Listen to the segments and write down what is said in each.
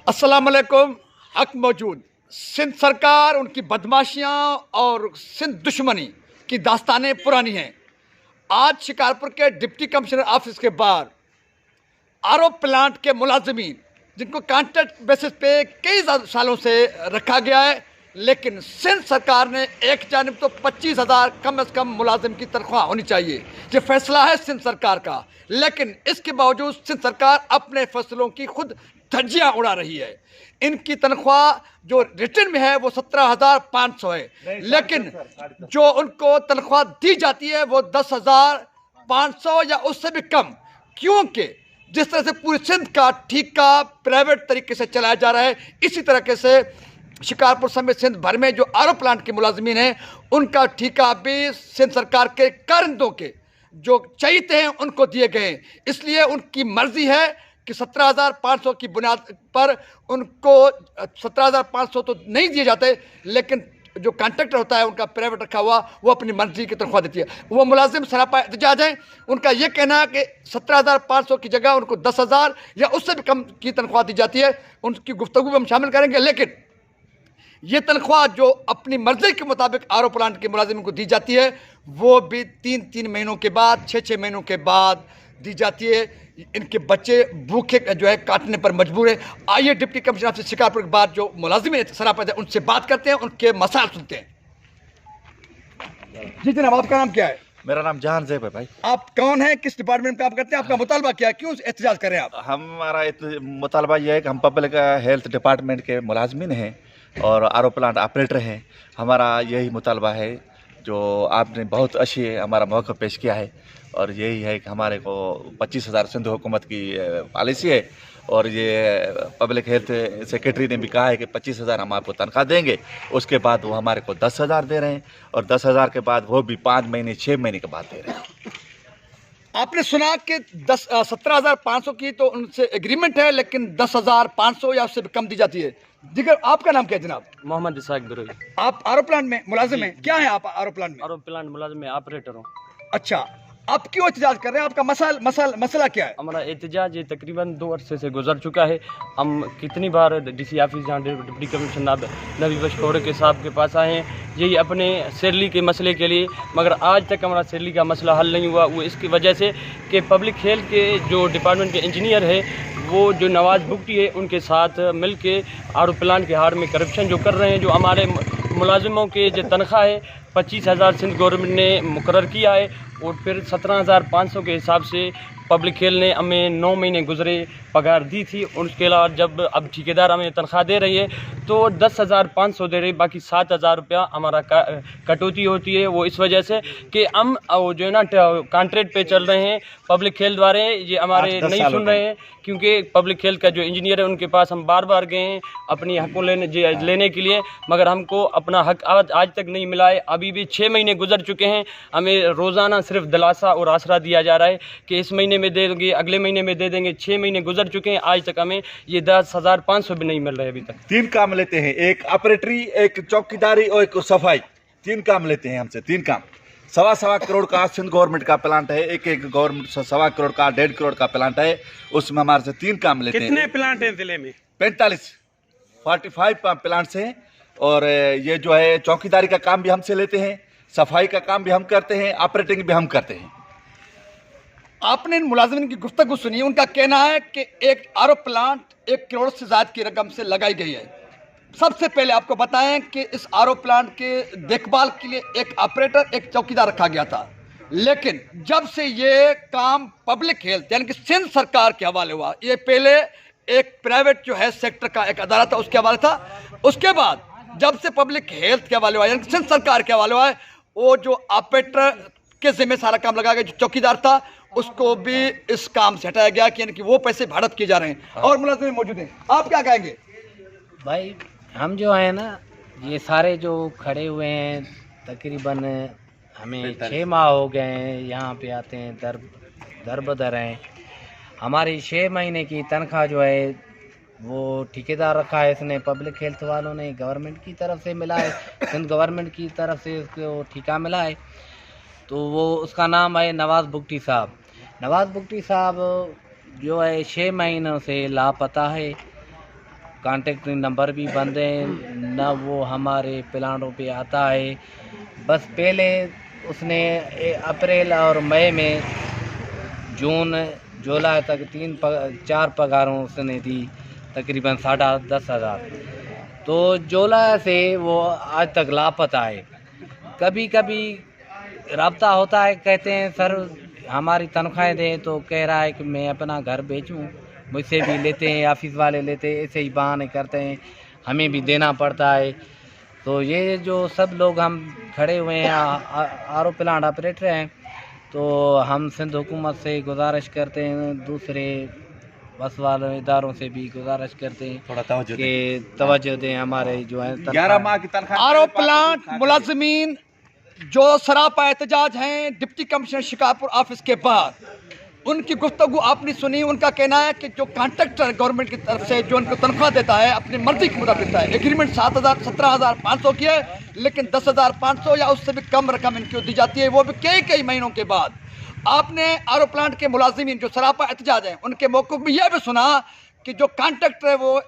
अस्सलाम वालेकुम। हक मौजूद। सिंध सरकार, उनकी बदमाशियाँ और सिंध दुश्मनी की दास्तानें पुरानी हैं। आज शिकारपुर के डिप्टी कमिश्नर ऑफिस के बाहर आरओ प्लांट के मुलाजमीन, जिनको कॉन्ट्रैक्ट बेसिस पे कई सालों से रखा गया है, लेकिन सिंध सरकार ने एक जानिब तो 25,000 कम से कम मुलाजिम की तनख्वाह होनी चाहिए, ये फैसला है सिंध सरकार का, लेकिन इसके बावजूद सिंध सरकार अपने फैसलों की खुद धज्जियाँ उड़ा रही है। इनकी तनख्वाह जो रिटर्न में है वो 17,500 है, लेकिन जो उनको तनख्वाह दी जाती है वो 10,500 या उससे भी कम, क्योंकि जिस तरह से पूरी सिंध का ठेका प्राइवेट तरीके से चलाया जा रहा है, इसी तरीके से शिकारपुर समेत सिंध भर में जो आरओ प्लांट के मुलाजमीन हैं उनका ठेका भी सिंध सरकार के कारिंदों के जो चहीते हैं उनको दिए गए हैं। इसलिए उनकी मर्जी है कि 17,500 की बुनियाद पर उनको 17,500 तो नहीं दिए जाते, लेकिन जो कॉन्ट्रैक्टर होता है उनका प्राइवेट रखा हुआ, वो अपनी मर्जी की तनख्वाह देती है। वो मुलाजिम सरापा एहतजाज हैं। उनका ये कहना है कि 17,500 की जगह उनको 10,000 या उससे भी कम की तनख्वाह दी जाती है। उनकी गुफ्तगू में हम शामिल करेंगे, लेकिन ये तनख्वाह जो अपनी मर्जी के मुताबिक आरओ प्लांट के मुलाजिम को दी जाती है वो भी 3-3 महीनों के बाद, 6-6 महीनों के बाद दी जाती है। इनके बच्चे भूखे जो है काटने पर मजबूर है। आइए डिप्टी कमिश्नर से शिकारपुर के बाद जो मुलाजिम सरापा है उनसे बात करते हैं, उनके मसाइल सुनते हैं। जी जनाब, आपका नाम क्या है? मेरा नाम जहान ज़ैब है भाई। आप कौन है, किस डिपार्टमेंट में काम करते हैं, आपका मुतालबा क्या है, क्यों एहतजाज कर रहे हैं आप? हमारा मुतालबा ये है कि हम पब्लिक हेल्थ डिपार्टमेंट के मुलाजमीन हैं और आरओ प्लांट ऑपरेटर हैं। हमारा यही मुतालबा है जो आपने बहुत अच्छी हमारा मौका पेश किया है, और यही है कि हमारे को 25,000 सिंध हुकूमत की पॉलिसी है, और ये पब्लिक हेल्थ सेक्रेटरी ने भी कहा है कि 25,000 हम आपको तनख्वाह देंगे। उसके बाद वो हमारे को 10,000 दे रहे हैं, और 10,000 के बाद वो भी 5 महीने 6 महीने के बाद दे रहे हैं। आपने सुना कि 17,500 की तो उनसे एग्रीमेंट है, लेकिन 10,500 या उससे भी कम दी जाती है। जिगर, आपका नाम क्या है जनाब? मोहम्मद इसाक बिरोई। आप आरओ प्लांट में मुलाजिम हैं? क्या है आप आरओ प्लांट में? आरओ प्लांट मुलाजिम में ऑपरेटर हूँ। अच्छा, आप क्यों एहतजाज कर रहे हैं? आपका मसला क्या है? हमारा एहतजाज ये तकरीबन 2 अरसे से गुजर चुका है। हम कितनी बार डीसी ऑफिस जहाँ डिप्टी कमिश्नर नबी बशखोर के साहब के पास आए हैं यही अपने सैलरी के मसले के लिए, मगर आज तक हमारा सैलरी का मसला हल नहीं हुआ। वो इसकी वजह से कि पब्लिक हेल्थ के जो डिपार्टमेंट के इंजीनियर है वो जो नवाज बुगटी है उनके साथ मिल के आरओ प्लांट के हार में करप्शन जो कर रहे हैं। जो हमारे मुलाजिमों के जो तनख्वाह है 25,000 सिंध गवर्नमेंट ने मुकर्रर किया है, और फिर 17,500 के हिसाब से पब्लिक हेल्थ ने हमें 9 महीने गुजरे पगार दी थी। उसके अलावा जब अब ठेकेदार हमें तनख्वाह दे रही है तो 10,500 दे रही, बाकी 7,000 रुपया हमारा कटौती होती है। वो इस वजह से कि हम जो है ना कॉन्ट्रैक्ट पे चल रहे हैं, पब्लिक हेल्थ वाले ये हमारे नहीं सुन रहे हैं, क्योंकि पब्लिक हेल्थ का जो इंजीनियर है उनके पास हम बार बार गए हैं अपनी हकों लेने के लिए, मगर हमको अपना हक आज तक नहीं मिला है। अभी भी 6 महीने गुजर चुके हैं, हमें रोज़ाना सिर्फ दिलासा और आसरा दिया जा रहा है कि इस महीने में दे देंगे, अगले महीने में दे देंगे। 6 महीने गुजर चुके हैं, आज तक हमें ये 10,500 भी नहीं मिल रहे अभी तक। 3 काम लेते हैं, एक ऑपरेटरी, एक चौकीदारी और एक सफाई। 3 काम लेते हैं हमसे, 3 काम। 1.25 करोड़ का सिंध गवर्नमेंट का प्लांट है, एक गवर्नमेंट 1.25 करोड़ का 1.5 करोड़ का प्लांट है, उसमें हमारे से 3 काम लेते हैं। कितने प्लांट हैं जिले में? 45 प्लांट्स हैं, और ये जो है चौकीदारी का काम भी हमसे लेते हैं, सफाई का काम भी हम करते हैं, ऑपरेटिंग भी हम करते हैं। आपने इन मुलाजिमिन की गुफ्तगू सुनी। उनका कहना है कि एक आरओ प्लांट 1 करोड़ से ज़्यादा की रकम से लगाई गई है। सबसे पहले आपको बताएं कि इस आरओ प्लांट के देखभाल के लिए एक ऑपरेटर, एक चौकीदार रखा गया था, लेकिन जब से ये काम पब्लिक हेल्थ यानी कि सिंध सरकार के हवाले हुआ, ये पहले एक प्राइवेट जो है सेक्टर का एक अदारा था उसके हवाले था, उसके बाद जब से पब्लिक हेल्थ के हवाले हुआ यानी कि सिंध सरकार के हवाले हुआ है, वो जो ऑपरेटर के जिम्मे सारा काम लगा गया, जो चौकीदार था उसको भी इस काम से हटाया गया कि यानी कि वो पैसे भाड़त किए जा रहे हैं। और मुलाजिम मौजूद हैं, आप क्या कहेंगे? भाई हम जो है ना ये सारे जो खड़े हुए हैं तकरीबन हमें 6 माह हो गए हैं, यहाँ पे आते हैं दर बदर हैं। हमारी 6 महीने की तनख्वाह जो है वो ठेकेदार रखा है इसने, पब्लिक हेल्थ वालों ने गवर्नमेंट की तरफ से मिला है, सिंध गवर्नमेंट की तरफ से उसको ठेका मिला है, तो वो उसका नाम है नवाज बुगटी साहब। नवाज बुगटी साहब जो है 6 महीनों से लापता है, कांटेक्ट नंबर भी बंद है, न वो हमारे प्लांटों पे आता है। बस पहले उसने अप्रैल और मई में जून जुलाई तक 4 पगारों उसने दी, तकरीबन 10,500। तो जुलाई से वो आज तक लापता है। कभी कभी रब्ता होता है, कहते हैं सर हमारी तनख्वाहें दें, तो कह रहा है कि मैं अपना घर बेचूं, मुझसे भी लेते हैं, ऑफिस वाले लेते हैं, ऐसे ही बहाने करते हैं, हमें भी देना पड़ता है। तो ये जो सब लोग हम खड़े हुए हैं आरओ प्लांट ऑपरेटर हैं, तो हम सिंध हुकूमत से गुजारिश करते हैं, दूसरे बस वाले इदारों से भी गुजारिश करते हैं थोड़ा तवज्जो कि तवज्जो दें हमारे जो है 11 माह की तनख्वाह आरओ प्लांट मुलाजमीन जो सरापा एहतजाज हैं डिप्टी कमिश्नर शिकारपुर ऑफिस के बाहर, उनकी गुफ्तगू आपने सुनी। उनका कहना है कि जो कॉन्ट्रैक्टर गवर्नमेंट की तरफ से जो उनको तनख्वाह देता है अपनी मर्जी के मुताबिक देता है, एग्रीमेंट 17,500 की है, लेकिन 10,500 या उससे भी कम रकम इनको दी जाती है, वो भी कई महीनों के बाद। आपने आरओ प्लांट के मुलाजिमीन जो सरापा एहतजाज हैं उनके मौक़िफ़ में यह भी सुना कि जो कॉन्ट्रैक्टर है वो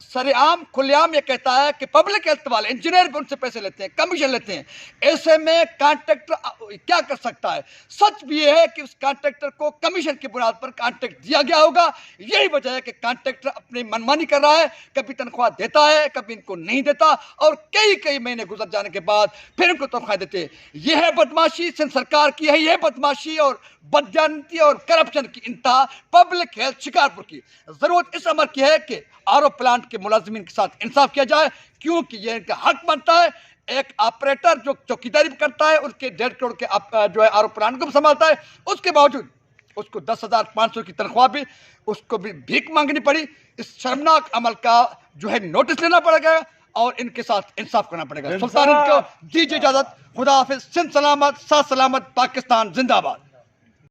सरेआम खुलेआम ये कहता है कि पब्लिक हेल्थ वाले इंजीनियर भी उनसे पैसे लेते हैं, कमीशन लेते हैं। ऐसे में कॉन्ट्रैक्टर क्या कर सकता है? सच भी ये है कि उस कॉन्ट्रैक्टर को कमीशन की बुनियाद पर कॉन्ट्रैक्ट दिया गया होगा। यही वजह है कि कॉन्ट्रैक्टर अपनी मनमानी कर रहा है, कभी तनख्वाह देता है, कभी इनको नहीं देता, और कई महीने गुजर जाने के बाद फिर इनको तनख्वाह देते हैं। यह है बदमाशी सिंध सरकार की है, यह बदमाशी और बदजानती और करप्शन की इंतहा पब्लिक हेल्थ शिकारपुर की। जरूरत इस अमर की है कि आरओ प्लांट के मुलाजिमीन के साथ इंसाफ किया जाए, क्योंकि यह इनका हक बनता है। एक ऑपरेटर जो चौकीदारी करता है, उसके 1.5 करोड़ के जो है आरओ प्लांट को भी संभालता है, उसके बावजूद उसको 10,500 की तनख्वाह भी उसको भी भीख मांगनी पड़ी। इस शर्मनाक अमल का जो है नोटिस लेना पड़ेगा और इनके साथ इंसाफ करना पड़ेगा। सुल्तान को दीजिए इजाजत। खुदा हाफिज। सिंध सलामत, साथ सलामत, पाकिस्तान जिंदाबाद।